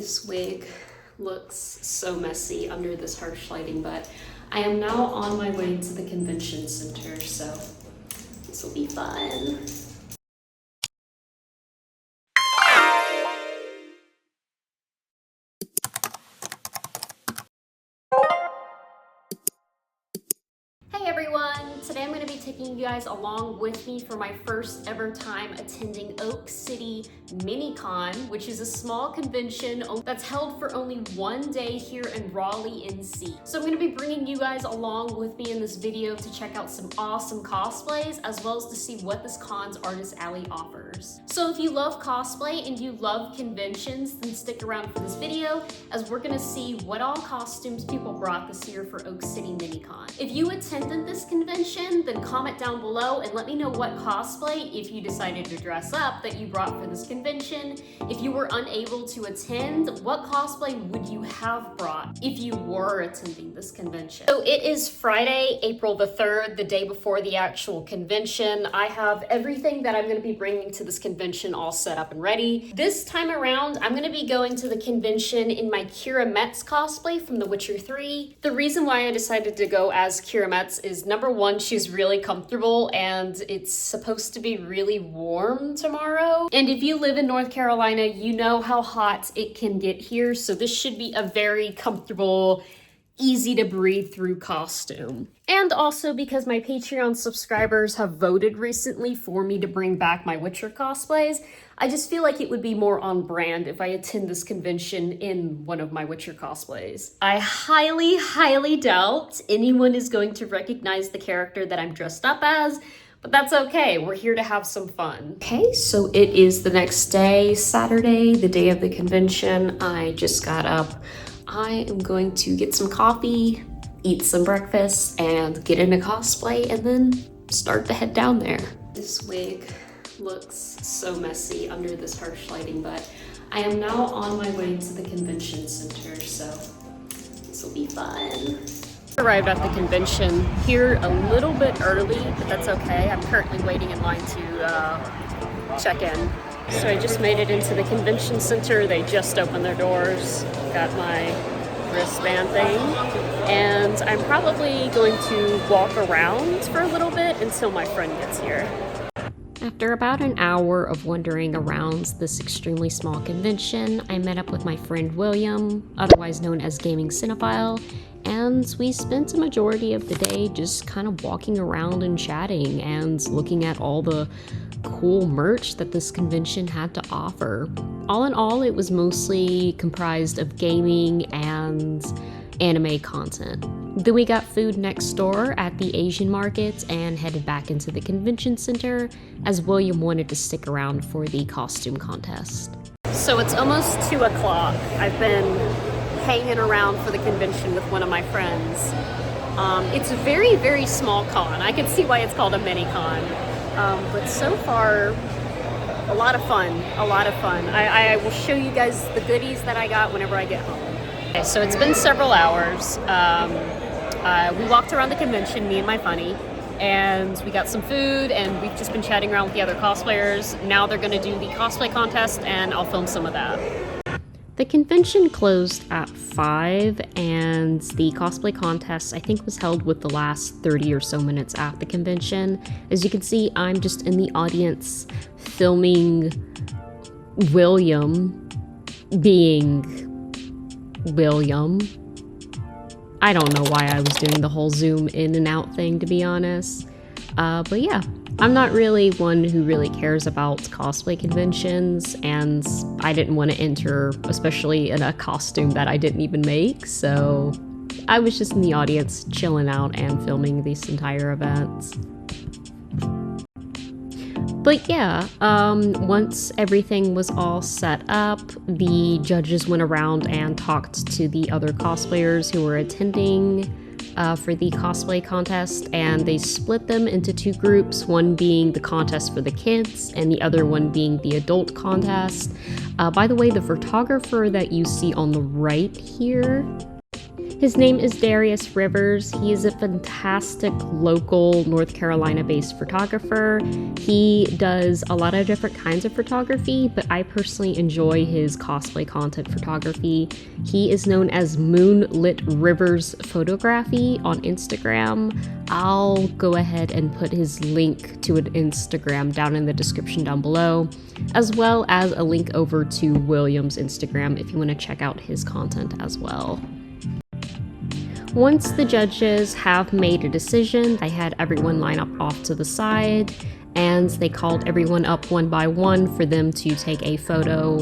This wig looks so messy under this harsh lighting, but I am now on my way to the convention center, so this will be fun. Hey everyone! Today I'm going to be taking you guys along with me for my first ever time attending Oak City Mini-Con, which is a small convention that's held for only one day here in Raleigh, NC. So I'm going to be bringing you guys along with me in this video to check out some awesome cosplays, as well as to see what this con's artist alley offers. So if you love cosplay and you love conventions, then stick around for this video, as we're going to see what all costumes people brought this year for Oak City Mini-Con. If you attended this convention, then comment down below and let me know what cosplay, if you decided to dress up, that you brought for this convention. If you were unable to attend, what cosplay would you have brought if you were attending this convention? So it is Friday, April the 3rd, the day before the actual convention. I have everything that I'm going to be bringing to this convention all set up and ready. This time around, I'm going to be going to the convention in my Kira Metz cosplay from The Witcher 3. The reason why I decided to go as Kira Metz is number one, she's really comfortable and it's supposed to be really warm tomorrow. And if you live in North Carolina, you know how hot it can get here. So this should be a very comfortable, easy to breathe through costume. And also because my Patreon subscribers have voted recently for me to bring back my Witcher cosplays, I just feel like it would be more on brand if I attend this convention in one of my Witcher cosplays. I highly, highly doubt anyone is going to recognize the character that I'm dressed up as, but that's okay. We're here to have some fun. Okay, so it is the next day, Saturday, the day of the convention. I just got up. I am going to get some coffee, eat some breakfast, and get into cosplay, and then start to head down there. This wig looks so messy under this harsh lighting, but I am now on my way to the convention center, so this will be fun. Arrived at the convention here a little bit early, but that's okay. I'm currently waiting in line to check in. So I just made it into the convention center. They just opened their doors. Got my wristband thing. And I'm probably going to walk around for a little bit until my friend gets here. After about an hour of wandering around this extremely small convention, I met up with my friend William, otherwise known as Gaming Cinephile, and we spent a majority of the day just kind of walking around and chatting and looking at all the cool merch that this convention had to offer. All in all, it was mostly comprised of gaming and anime content. Then we got food next door at the Asian market and headed back into the convention center, as William wanted to stick around for the costume contest. So it's almost 2 o'clock. I've been hanging around for the convention with one of my friends. It's a very, very small con. I can see why it's called a mini con. But so far, a lot of fun, I will show you guys the goodies that I got whenever I get home. Okay, so it's been several hours. We walked around the convention, me and my funny, and we got some food, and we've just been chatting around with the other cosplayers. Now they're gonna do the cosplay contest, and I'll film some of that. The convention closed at 5, and the cosplay contest I think was held with the last 30 or so minutes at the convention. As you can see, I'm just in the audience filming William being William. I don't know why I was doing the whole zoom in and out thing, to be honest. But yeah, I'm not really one who really cares about cosplay conventions, and I didn't want to enter, especially in a costume that I didn't even make, so I was just in the audience chilling out and filming this entire event. But yeah, once everything was all set up, the judges went around and talked to the other cosplayers who were attending for the cosplay contest, and they split them into 2 groups, one being the contest for the kids and the other one being the adult contest. By the way, the photographer that you see on the right here, His name is Darius Rivers. He is a fantastic local North Carolina-based photographer. He does a lot of different kinds of photography, but I personally enjoy his cosplay content photography. He is known as Moonlit Rivers Photography on Instagram. I'll go ahead and put his link to an Instagram down in the description down below, as well as a link over to William's Instagram if you want to check out his content as well. Once the judges have made a decision, they had everyone line up off to the side, and they called everyone up one by one for them to take a photo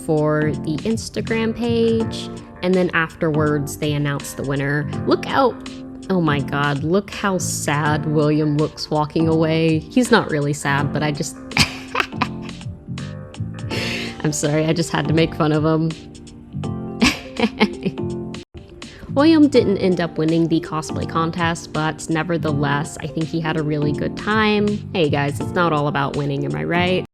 for the Instagram page, and then afterwards they announced the winner. Oh my god, look how sad William looks walking away. He's not really sad, but I just... I'm sorry, I just had to make fun of him. William didn't end up winning the cosplay contest, but nevertheless, I think he had a really good time. Hey guys, it's not all about winning, am I right?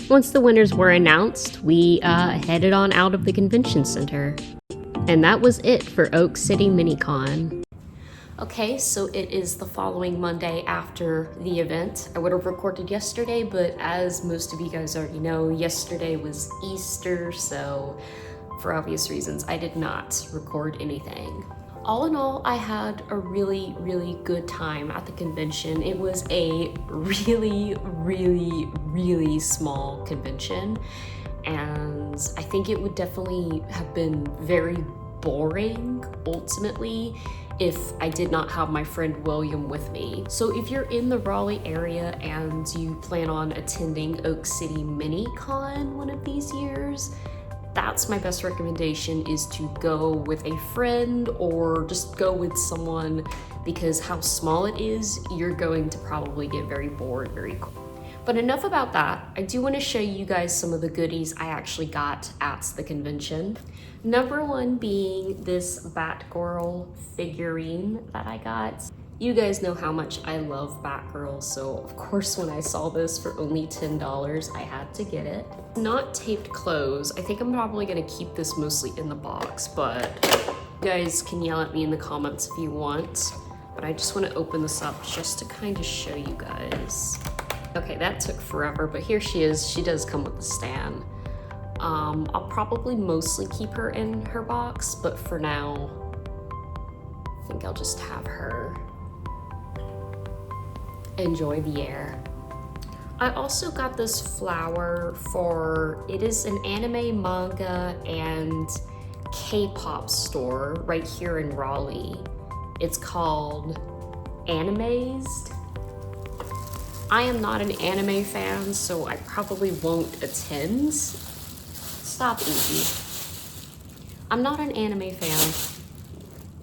Once the winners were announced, we headed on out of the convention center. And that was it for Oak City MiniCon. Okay, so it is the following Monday after the event. I would have recorded yesterday, but as most of you guys already know, yesterday was Easter, so for obvious reasons, I did not record anything. All in all, I had a really, really good time at the convention. It was a really, really, really small convention, and I think it would definitely have been very boring, ultimately, if I did not have my friend William with me. So if you're in the Raleigh area and you plan on attending Oak City MiniCon one of these years, that's my best recommendation, is to go with a friend or just go with someone, because how small it is, you're going to probably get very bored very quick. But enough about that. I do want to show you guys some of the goodies I actually got at the convention. Number one being this Batgirl figurine that I got. You guys know how much I love Batgirl, so of course when I saw this for only $10, I had to get it. Not taped closed. I think I'm probably gonna keep this mostly in the box, but you guys can yell at me in the comments if you want. But I just want to open this up just to kind of show you guys. Okay, that took forever, but here she is. She does come with a stand. I'll probably mostly keep her in her box, but for now, I think I'll just have her enjoy the air. I also got this flower it is an anime, manga, and K-pop store right here in Raleigh. It's called Animazed. I am not an anime fan, so I probably won't attend. Stop, Evie. I'm not an anime fan.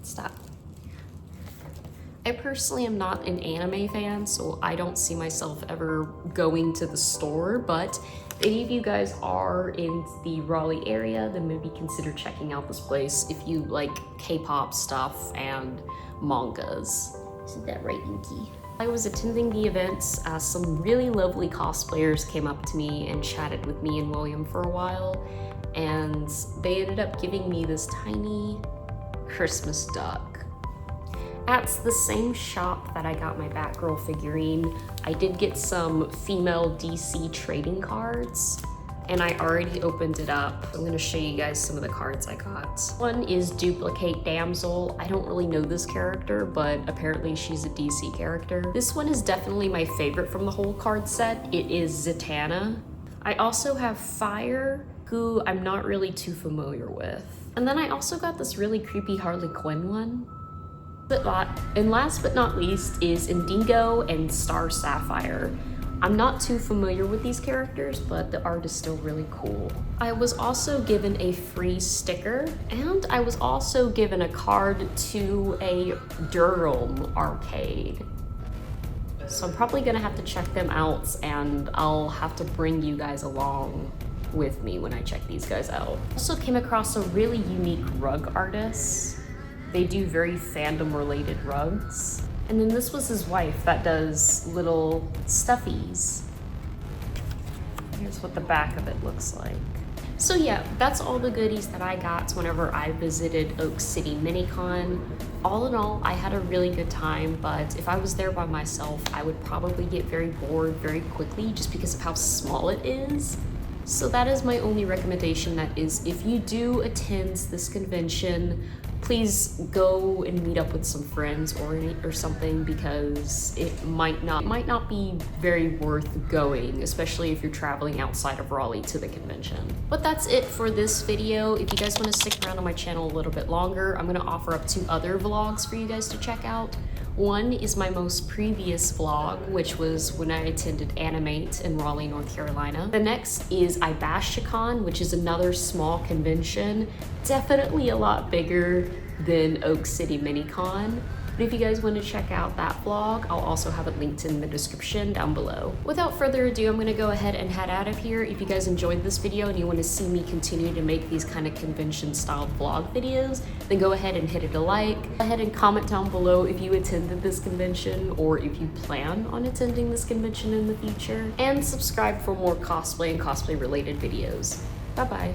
Stop. I personally am not an anime fan, so I don't see myself ever going to the store, but if any of you guys are in the Raleigh area, then maybe consider checking out this place if you like K-pop stuff and mangas. Isn't that right, Yuki? I was attending the events. Some really lovely cosplayers came up to me and chatted with me and William for a while, and they ended up giving me this tiny Christmas duck. At the same shop that I got my Batgirl figurine, I did get some female DC trading cards, and I already opened it up. I'm gonna show you guys some of the cards I got. One is Duplicate Damsel. I don't really know this character, but apparently she's a DC character. This one is definitely my favorite from the whole card set. It is Zatanna. I also have Fire, who I'm not really too familiar with. And then I also got this really creepy Harley Quinn one. And last but not least is Indigo and Star Sapphire. I'm not too familiar with these characters, but the art is still really cool. I was also given a free sticker, and I was also given a card to a Durham arcade. So I'm probably gonna have to check them out, and I'll have to bring you guys along with me when I check these guys out. Also came across a really unique rug artist. They do very fandom related rugs. And then this was his wife that does little stuffies. Here's what the back of it looks like. So yeah, that's all the goodies that I got whenever I visited Oak City MiniCon. All in all, I had a really good time, but if I was there by myself, I would probably get very bored very quickly just because of how small it is. So that is my only recommendation, that is, if you do attend this convention, please go and meet up with some friends or something, because it might not be very worth going, especially if you're traveling outside of Raleigh to the convention. But that's it for this video. If you guys want to stick around on my channel a little bit longer, I'm going to offer up 2 other vlogs for you guys to check out. One is my most previous vlog, which was when I attended Animate in Raleigh, North Carolina. The next is iBashicon, which is another small convention, definitely a lot bigger than Oak City MiniCon. But if you guys want to check out that vlog, I'll also have it linked in the description down below. Without further ado, I'm going to go ahead and head out of here. If you guys enjoyed this video and you want to see me continue to make these kind of convention style vlog videos, then go ahead and hit it a like. Go ahead and comment down below if you attended this convention or if you plan on attending this convention in the future. And subscribe for more cosplay and cosplay related videos. Bye bye.